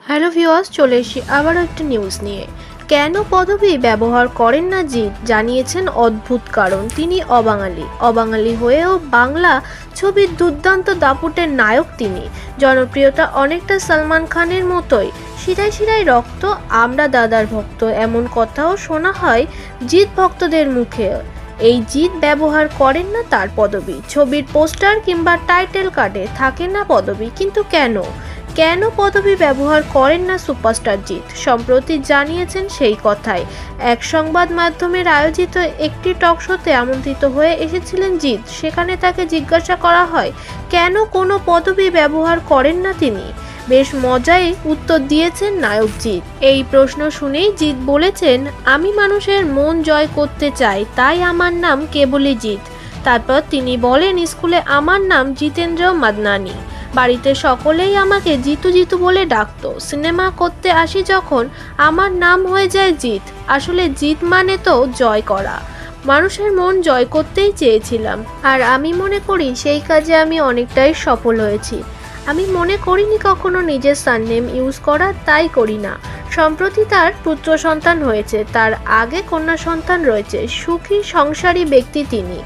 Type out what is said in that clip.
Hello viewers, চলে এসেছি আবারও একটা নিউজ নিয়ে। কেন পদবী ব্যবহার করেন না জিৎ, জানিয়েছেন অদ্ভুত কারণ। তিনি অবাঙালি হয়েও বাংলা ছবির দুর্দান্ত দাপুটের নায়ক তিনি। জনপ্রিয়তা অনেকটা সালমান খানের মতোই, শিরায় শিরায় রক্ত, আমরা দাদার ভক্ত, এমন কথাও শোনা হয় জিৎ ভক্তদের মুখে। এই জিৎ ব্যবহার করেন না তার পদবী, ছবির পোস্টার কিংবা টাইটেল কার্ডে থাকে না পদবী। কিন্তু কেন পদবী ব্যবহার করেন না সুপারস্টার জিৎ, সম্প্রতি জানিয়েছেন সেই কথাই। এক সংবাদ মাধ্যমের আয়োজিত একটি টক শোতে আমন্ত্রিত হয়ে এসেছিলেন জিৎ। সেখানে তাকে জিজ্ঞাসা করা হয় কেন কোনো পদবী ব্যবহার করেন না তিনি। বেশ মজাই উত্তর দিয়েছেন নায়ক জিৎ। এই প্রশ্ন শুনেই জিৎ বলেছেন, আমি মানুষের মন জয় করতে চাই, তাই আমার নাম কেবলই জিৎ। তারপর তিনি বলেন, স্কুলে আমার নাম জিতেন্দ্র মাদনানি, বাড়িতে সকলেই আমাকে জিতু জিতু বলে ডাকতো। সিনেমা করতে আসি যখন, আমার নাম হয়ে যায় জিৎ। আসলে জিৎ মানে তো জয় করা, মানুষের মন জয় করতেই চেয়েছিলাম। আর আমি মনে করি সেই কাজে আমি অনেকটাই সফল হয়েছি। আমি মনে করিনি কখনো নিজের সারনেম ইউজ করা, তাই করি না। সম্প্রতি তার পুত্র সন্তান হয়েছে, তার আগে কন্যা সন্তান রয়েছে। সুখী সংসারী ব্যক্তি তিনি।